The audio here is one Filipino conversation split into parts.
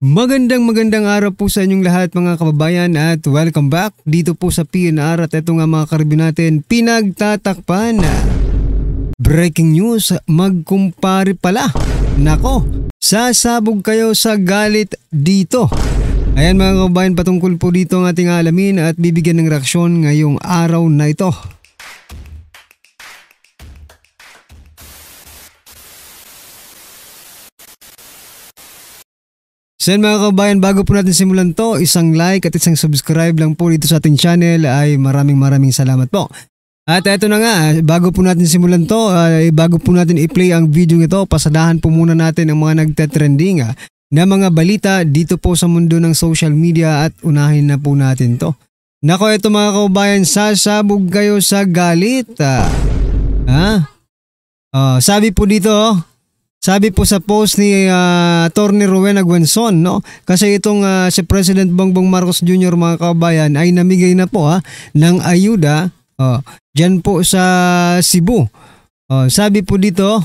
Magandang araw po sa inyong lahat mga kababayan at welcome back dito po sa PNR at ito nga mga karibin natin pinagtatakpan. Breaking news, magkumpare pala. Nako, sasabog kayo sa galit dito. Ayan mga kababayan, patungkol po dito ang ating alamin at bibigyan ng reaksyon ngayong araw na ito. So mga kabayan, bago po natin simulan to, isang like at isang subscribe lang po dito sa ating channel ay maraming salamat po. At eto na nga, bago po natin simulan to, bago po natin i-play ang video nito, pasadahan po muna natin ang mga nagte-trending na mga balita dito po sa mundo ng social media at unahin na po natin to. Nako, eto mga kabayan, sasabog kayo sa galit. Sabi po dito, sabi po sa post ni Atty. Rowena Guenzon, no? Kasi itong si President Bongbong Marcos Jr. mga kabayan ay namigay na po ng ayuda dyan po sa Cebu. Sabi po dito,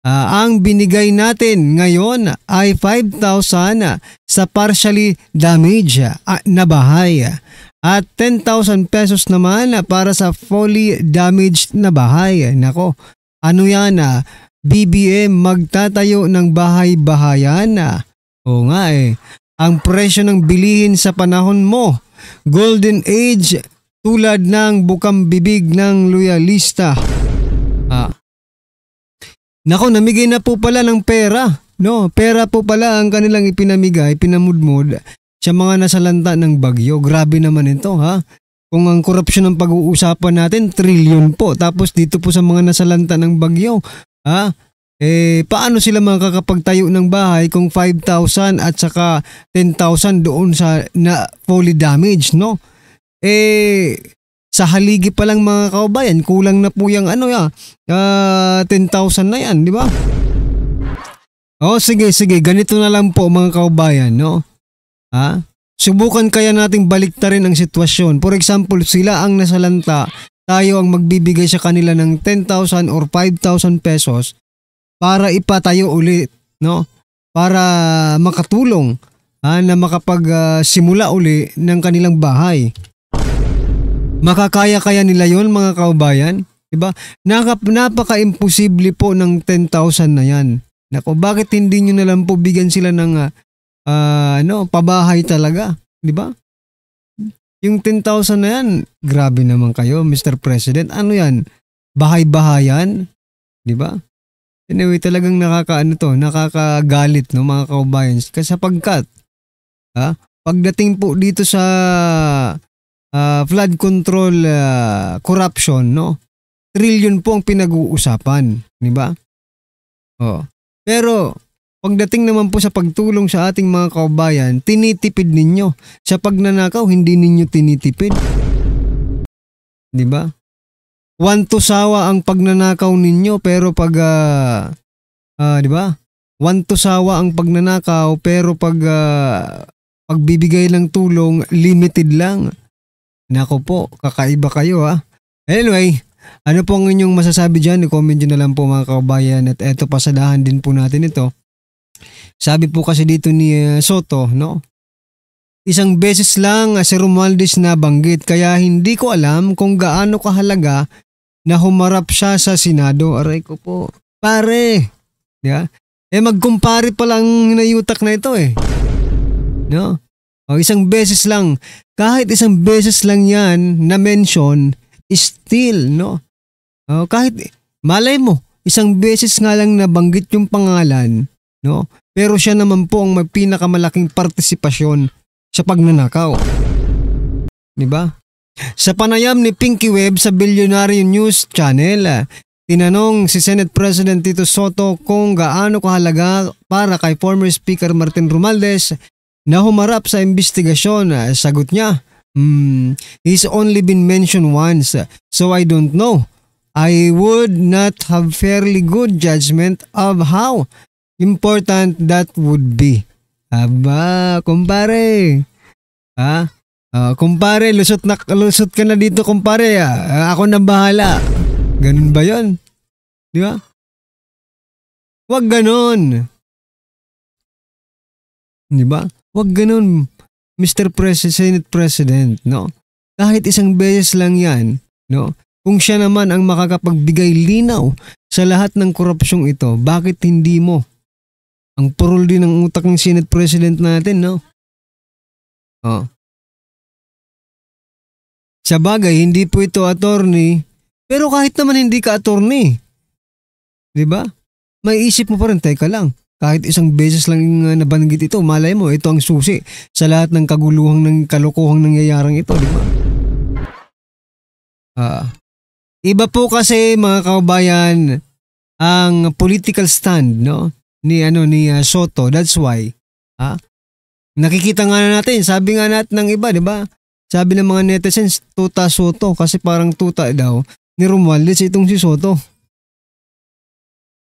ang binigay natin ngayon ay 5,000 sa partially damaged na bahay at 10,000 pesos naman para sa fully damaged na bahay. Nako, ano yan BBM magtatayo ng bahay-bahayan. Oo nga ang presyo ng bilihin sa panahon mo, golden age tulad ng bukang bibig ng loyalista. Nako, namigay na po pala ng pera. No, pera po pala ang kanilang ipinamigay, pinamudmod sa mga nasalanta ng bagyo. Grabe naman ito Kung ang korupsyon ng pag-uusapan natin, trilyon po. Tapos dito po sa mga nasalanta ng bagyo, paano sila makakapagtayo ng bahay kung 5,000 at saka 10,000 doon sa na fully damaged, no? Sa haligi pa lang mga kaubayan, kulang na po yung 10,000 na yan, di ba? Sige, ganito na lang po mga kaubayan, no? Subukan kaya nating baliktarin ang sitwasyon. For example, sila ang nasalanta, tayo ang magbibigay sa kanila ng 10,000 or 5,000 pesos para ipatayo ulit, no? Para makatulong na makapagsimula uli ng kanilang bahay. Makakaya kaya nila yon mga kaubayan? Diba? Napaka-imposible po ng 10,000 na yan. Nako, bakit hindi nyo na lang po bigyan sila ng pabahay talaga? Diba? Yung 10,000 na yan, grabe naman kayo, Mr. President. Ano yan? Bahay-bahayan? Di ba? Anyway, talagang nakakagalit, no, mga kaubayan. Kasi sapagkat, pagdating po dito sa flood control corruption, no, trillion po ang pinag-uusapan. Di ba? Pero, pagdating naman po sa pagtulong sa ating mga kaubayan, tinitipid ninyo. Sa pagnanakaw, hindi ninyo tinitipid. Di ba? Wantusawa ang pagnanakaw ninyo pero pag di ba? Wantusawa ang pagnanakaw pero pag pagbibigay ng tulong limited lang. Nako po, kakaiba kayo Anyway, ano po ang inyong masasabi diyan? I-comment niyo na lang po mga kaubayan at eto pasadahan din po natin ito. Sabi po kasi dito ni Soto, no? Isang beses lang si Romualdez nabanggit kaya hindi ko alam kung gaano kahalaga na humarap siya sa Senado. Aray ko po. Pare! Yeah? Magkumpare pa lang hinayutak na ito No? Isang beses lang. Kahit isang beses lang yan na mention, still, no? Kahit, malay mo, isang beses nga lang nabanggit yung pangalan, no? Pero siya naman po ang may pinakamalaking partisipasyon sa pagnanakaw. Diba? Sa panayam ni Pinky Webb sa Billionaire News Channel, tinanong si Senate President Tito Soto kung gaano kahalaga para kay former Speaker Martin Romualdez na humarap sa investigasyon. Sagot niya, he's only been mentioned once, so I don't know. I would not have fairly good judgment of how important that would be. Aba, kumpare. Kumpare, lusot ka na dito, kumpare. Ako na bahala. Ganun ba 'yon? Di ba? Huwag ganun. 'Di ba? Wag ganun, Mr. Senate President, no? Kahit isang beses lang 'yan, no? Kung siya naman ang makakapagbigay linaw sa lahat ng korupsyong ito, bakit hindi mo? Ang purol din ng utak ng Senate President natin, no? Oh. Sa bagay, hindi po ito attorney, pero kahit naman hindi ka attorney, 'di ba? May isip mo pa rin, teka lang. Kahit isang beses lang nabanggit ito, malay mo, ito ang susi sa lahat ng kaguluhang ng kalokohang nangyayarang ito, di ba? Iba po kasi mga kababayan ang political stand, no? Ni Soto. That's why. Nakikita nga na natin, sabi nga natin ng iba, di ba? Sabi ng mga netizens, tuta Soto kasi parang tuta daw ni Romualdez itong si Soto.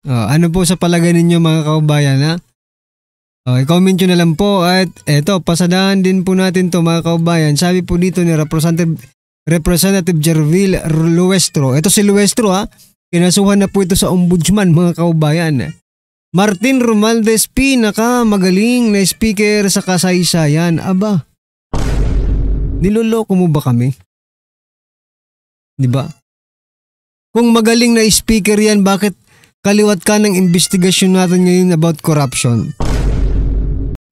Ano po sa palagay ninyo mga kababayan, ha? I-comment nyo na lang po at eto, pasadahan din po natin to mga kababayan. Sabi po dito ni Representative Jervil Luestro. Ito si Luestro, ha? Kinasuhan na po ito sa ombudsman mga kababayan. Martin Romualdez, pinakamagaling na speaker sa kasaysayan. Aba, niloloko mo ba kami? Diba? Kung magaling na speaker yan, bakit kaliwat ka ng investigasyon natin ngayon about corruption?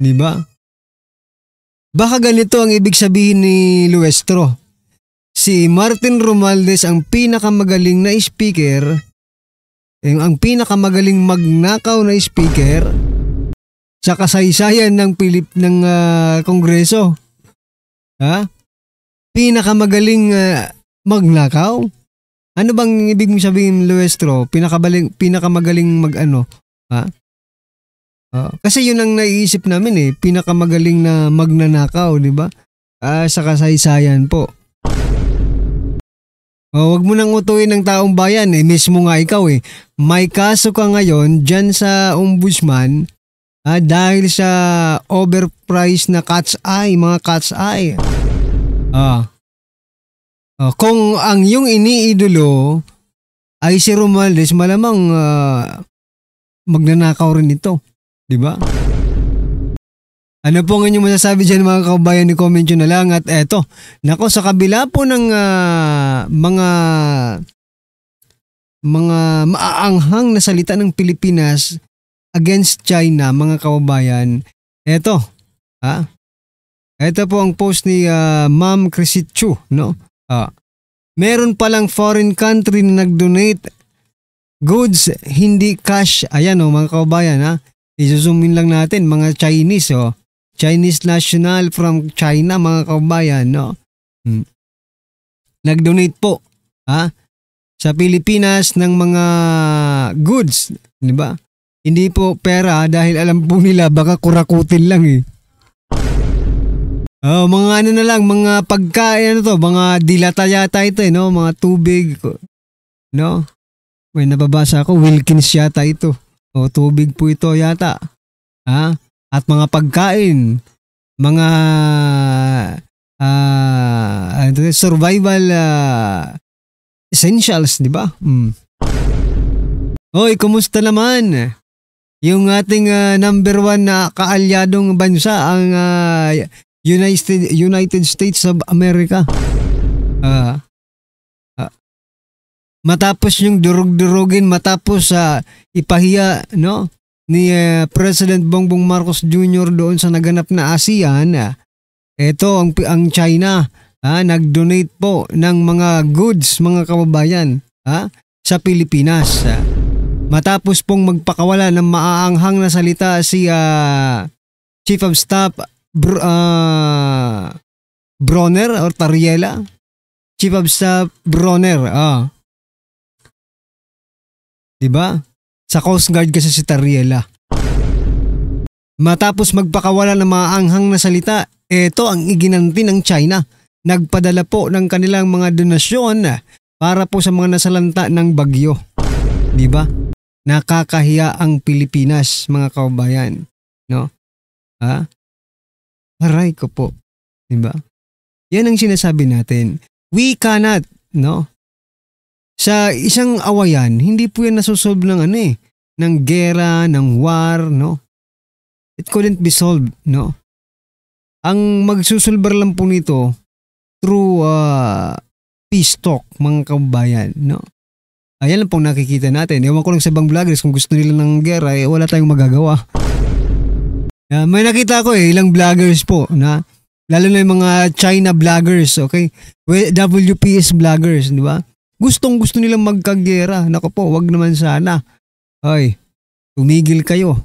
Diba? Baka ganito ang ibig sabihin ni Luestro. Si Martin Romualdez ang pinakamagaling na speaker, ang pinakamagaling magnakaw na speaker sa kasaysayan ng Kongreso. Ha? Pinakamagaling magnakaw? Ano bang ibig mong sabihin, Luestro? Pinakamagaling mag-ano? Ha? Kasi yun ang naiisip namin pinakamagaling na magnanakaw, di ba? Sa kasaysayan po. Wag mo nang utuin ng taong bayan, mismo nga ikaw May kaso ka ngayon dyan sa ombudsman dahil sa overpriced na cat's eye, mga cat's eye. Kung ang iyong iniidolo ay si Romualdez, malamang magnanakaw rin ito. Diba? Ano po ang inyong masasabi dyan mga kababayan? I-comment nyo na lang. At eto, nako, sa kabila po ng mga maaanghang na salita ng Pilipinas against China, mga kababayan, eto, eto po ang post ni Ma'am Crisitchu, no? Meron palang foreign country na nag-donate goods, hindi cash. Ayan mga kababayan, isusumin lang natin, mga Chinese, Chinese national from China, mga kababayan, no? Nag-donate po, sa Pilipinas ng mga goods, di ba? Hindi po pera dahil alam po nila baka kurakutin lang mga ano na lang, mga pagkain, mga dilata yata ito no? Mga tubig, no? May nababasa ako, Wilkins yata ito. Tubig po ito yata. At mga pagkain, mga survival essentials, di ba? Hoy, kumusta naman? Yung ating number 1 na kaalyadong bansa, ang United States of America. Matapos yung durug-durugin, matapos ipahiya, no, ni President Bongbong Marcos Jr. doon sa naganap na ASEAN, ito ang China, nag-donate po ng mga goods, mga kababayan, sa Pilipinas. Matapos pong magpakawala ng maaanghang na salita si Chief of Staff Bronner or Tariela, Chief of Staff Bronner, diba? Sa Coast Guard kasi si Tariela. Matapos magpakawala ng mga anghang na salita, ito ang iginanti ng China. Nagpadala po ng kanilang mga donasyon para po sa mga nasalanta ng bagyo. Diba? Nakakahiya ang Pilipinas, mga kababayan, no? Aray ko po, diba? Yan ang sinasabi natin. We cannot, no? Sa isang awayan, hindi po yan nasusolve ng ng gera, ng war, no? It couldn't be solved, no? Ang magsusulbar lang po nito through peace talk, mga kabayan, no? Ayan lang pong nakikita natin. Ewan ko lang sa ibang vloggers kung gusto nila ng gera, wala tayong magagawa. May nakita ko ilang vloggers po na lalo na yung mga China vloggers, okay? WPS vloggers, di ba? Gusto nilang magkagera. Nako po, wag naman sana. Hoy, tumigil kayo.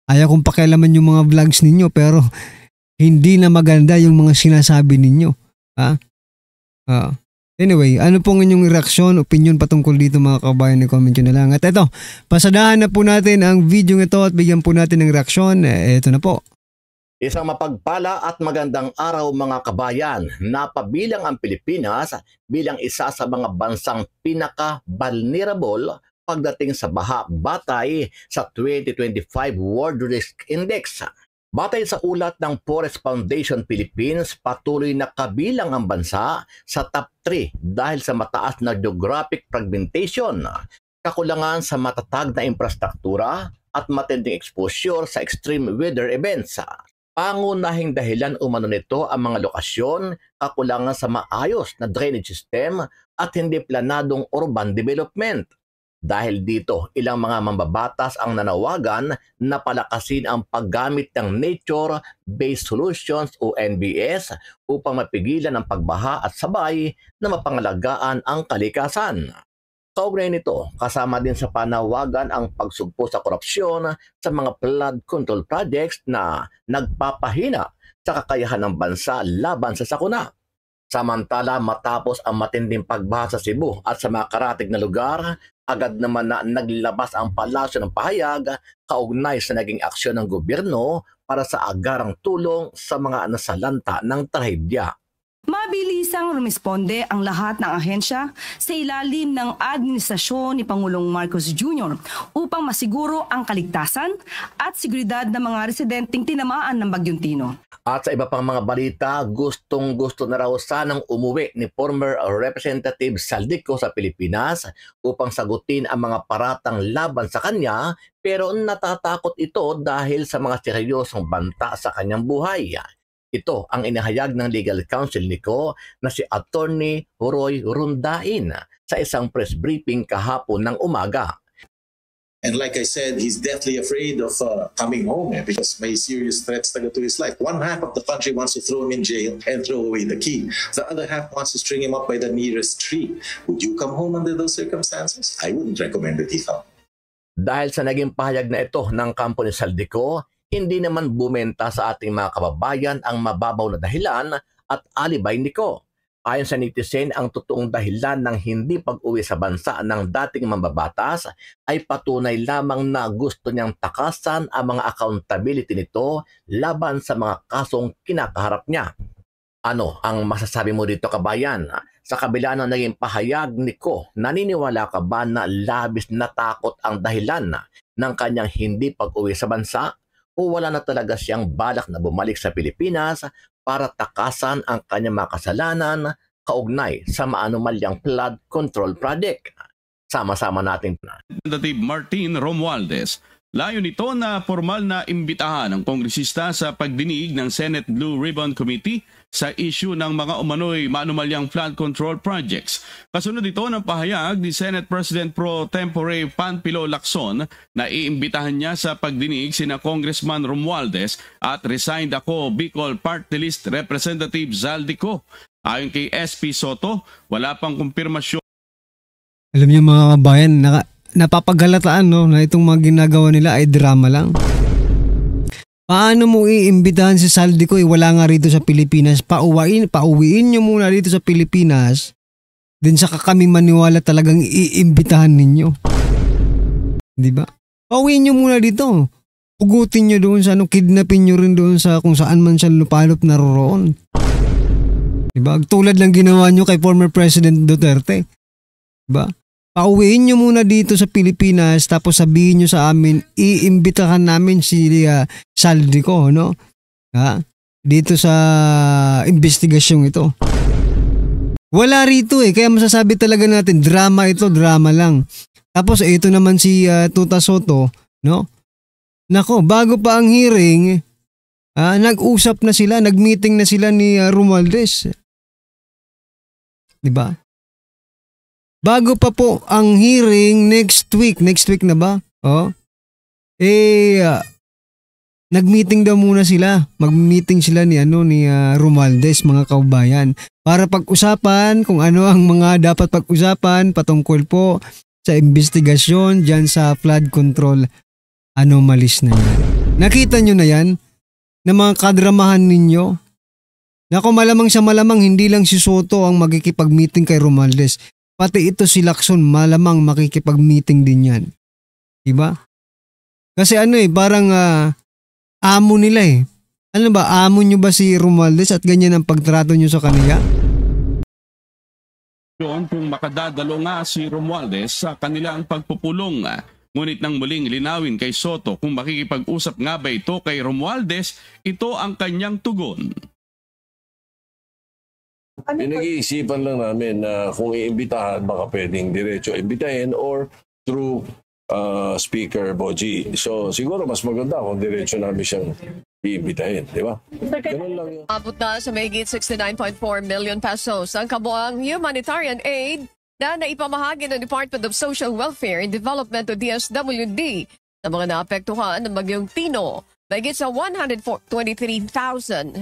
Ayaw kong pakialaman yung mga vlogs ninyo pero hindi na maganda yung mga sinasabi ninyo. Anyway, ano pong inyong reaksyon, opinion patungkol dito mga kabayan, comment nyo na lang. At eto, pasadahan na po natin ang video ito at bigyan po natin ng reaksyon. Eto na po. Isang mapagpala at magandang araw mga kabayan. Napabilang ang Pilipinas bilang isa sa mga bansang pinaka-vulnerable pagdating sa baha batay sa 2025 World Risk Index. Batay sa ulat ng Forest Foundation Philippines, patuloy na kabilang ang bansa sa top 3 dahil sa mataas na geographic fragmentation, kakulangan sa matatag na infrastruktura at matinding exposure sa extreme weather events. Pangunahing dahilan umano nito ang mga lokasyon, kakulangan sa maayos na drainage system at hindi planadong urban development. Dahil dito, ilang mga mambabatas ang nanawagan na palakasin ang paggamit ng Nature-Based Solutions o NBS upang mapigilan ang pagbaha at sabay na mapangalagaan ang kalikasan. Kaugnay nito, kasama din sa panawagan ang pagsugpo sa korupsyon sa mga flood control projects na nagpapahina sa kakayahan ng bansa laban sa sakuna. Samantala, matapos ang matinding pagbaha sa Cebu at sa mga karatig na lugar, agad naman na naglabas ang palasyo ng pahayag kaugnay sa naging aksyon ng gobyerno para sa agarang tulong sa mga nasalanta ng trahedya. Mabilisang rumisponde ang lahat ng ahensya sa ilalim ng administrasyon ni Pangulong Marcos Jr. upang masiguro ang kaligtasan at seguridad ng mga residenteng tinamaan ng Bagyong Tino. At sa iba pang mga balita, gustong-gusto na raw sanang umuwi ni former Representative Saldico sa Pilipinas upang sagutin ang mga paratang laban sa kanya, pero natatakot ito dahil sa mga seryosong banta sa kanyang buhay. Ito ang inihayag ng legal counsel niko na si Attorney Roy Rundain sa isang press briefing kahapon ng umaga. And like I said, he's deathly afraid of coming home because may serious threats to his life. One half of the country wants to throw him in jail and throw away the key. The other half wants to string him up by the nearest tree. Would you come home under those circumstances? I wouldn't recommend that he come. Dahil sa naging pahayag na ito ng kampo ni Saldico, hindi naman bumenta sa ating mga kababayan ang mababaw na dahilan at alibay niko. Ayon sa netizen, ang totoong dahilan ng hindi pag-uwi sa bansa ng dating mambabatas ay patunay lamang na gusto niyang takasan ang mga accountability nito laban sa mga kasong kinakaharap niya. Ano ang masasabi mo dito kabayan? Sa kabila ng naging pahayag niko, naniniwala ka ba na labis na takot ang dahilan ng kanyang hindi pag-uwi sa bansa? O wala na talaga siyang balak na bumalik sa Pilipinas para takasan ang kanyang mga kasalanan kaugnay sa maanumalyang flood control project? Sama-sama natin. Representative Martin Romualdez, layo nito na formal na imbitahan ng kongresista sa pagdinig ng Senate Blue Ribbon Committee sa issue ng mga umano'y maanumalyang flood control projects. Kasunod ito ng pahayag ni Senate President Pro Tempore Panfilo Lacson na iimbitahan niya sa pagdinig sina Congressman Romualdez at resigned ako Bicol Party List Representative Zaldico. Ayon kay SP Soto, wala pang kumpirmasyon. Alam niyo mga kabayan, napapagalataan na itong mga ginagawa nila ay drama lang. Paano mo iimbitahan si Saldico? Wala nga rito sa Pilipinas. Pauwiin nyo muna dito sa Pilipinas. Then saka kami maniwala talagang iimbitahan ninyo. Di ba? Pauwiin nyo muna dito. Pugutin nyo doon sa kidnapin nyo rin doon sa kung saan man siya lupalop naroroon. Di ba? Tulad lang ginawa nyo kay former President Duterte. Di ba? Pauwiin nyo muna dito sa Pilipinas tapos sabihin nyo sa amin, iimbitahan namin si Saldico, no? Dito sa investigasyong ito. Wala rito kaya masasabi talaga natin, drama ito, drama lang. Tapos ito naman si Tuta Soto, no? Nako, bago pa ang hearing, nag-usap na sila, nag-meeting na sila ni Romualdez. 'Di ba? Bago pa po ang hearing next week na ba? Nag-meeting daw muna sila. Mag-meeting sila ni Romualdez, mga kaubayan, para pag-usapan kung ano ang mga dapat pag-usapan patungkol po sa investigasyon diyan sa flood control anomalies na yan. Nakita nyo na yan? Na mga kadramahan ninyo? Nako, malamang sa malamang hindi lang si Soto ang makikipag-meeting kay Romualdez. Pati ito si Lacson malamang makikipag-meeting din yan. Diba? Kasi parang amo nila eh. Ano ba, amo nyo ba si Romualdez at ganyan ang pagtrato nyo sa kanila? Doon kung makadadalo nga si Romualdez sa kanilang pagpupulong. Ngunit nang muling linawin kay Soto kung makikipag-usap nga ba ito kay Romualdez, ito ang kanyang tugon. Pinag-iisipan lang namin na kung iimbitahan, baka pwedeng diretso imbitahin or through Speaker Boji. So siguro mas maganda kung diretso namin siyang iimbitahin, di ba? Ganun lang yun. Abot na sa mahigit 69.4 million pesos ang kabuang humanitarian aid na naipamahagi ng Department of Social Welfare and Development o DSWD sa mga naapektuhan ng bagyong Tino. Mahigit sa 123,000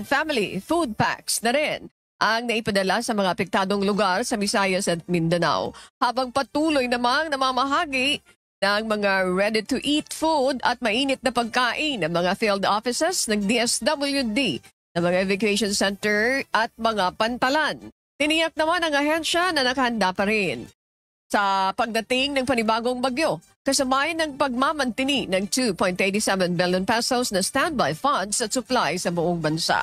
family food packs na rin ang naipadala sa mga apektadong lugar sa Visayas at Mindanao. Habang patuloy namang namamahagi ng mga ready-to-eat food at mainit na pagkain ng mga field offices ng DSWD, ng mga evacuation center at mga pantalan. Tiniyak naman ang ahensya na nakahanda pa rin sa pagdating ng panibagong bagyo, kasabay ng pagmamantini ng 2.87 billion pesos na standby funds at supply sa buong bansa.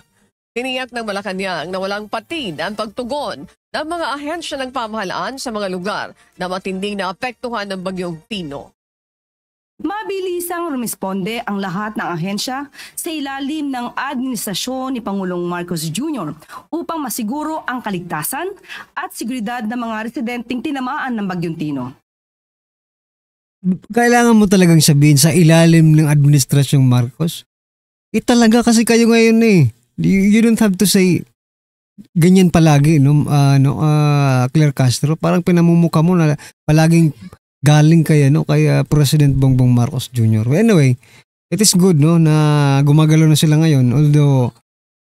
Tiniyak ng Malacanang na walang patid ang pagtugon ng mga ahensya ng pamahalaan sa mga lugar na matinding naapektuhan ng bagyong Tino. Mabilisang rumisponde ang lahat ng ahensya sa ilalim ng administrasyon ni Pangulong Marcos Jr. upang masiguro ang kaligtasan at seguridad ng mga residenteng tinamaan ng bagyong Tino. Kailangan mo talagang sabihin sa ilalim ng administrasyong Marcos? Talaga kasi kayo ngayon eh. You don't have to say ganyan palagi, no? Claire Castro. Parang pinamumukha mo na palaging galing kay President Bongbong Marcos Jr. Anyway, it is good na gumagalaw na sila ngayon, although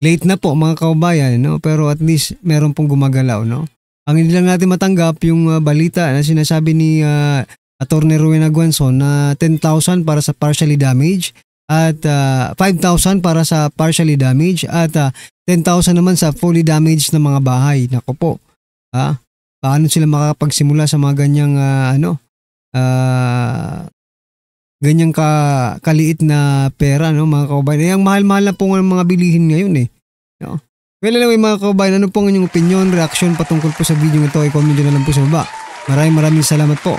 late na po mga kaubayan, pero at least meron pong gumagalaw, Ang hindi lang natin matanggap yung balita na sinasabi ni Attorney Rowena Guanzon na 10,000 para sa partially damaged at 5,000 para sa partially damaged at 10,000 naman sa fully damaged na mga bahay. Nako po. Paano sila makakapagsimula sa mga ganyang ganyang kaliit na pera, mga kaubayan. Ang mahal-mahal na po ng mga bilihin ngayon eh. Well, anyway mga kaubayan, ano po ang inyong opinion, reaction patungkol po sa video ito? I-comment nyo na lang po sa baba. Maraming salamat po.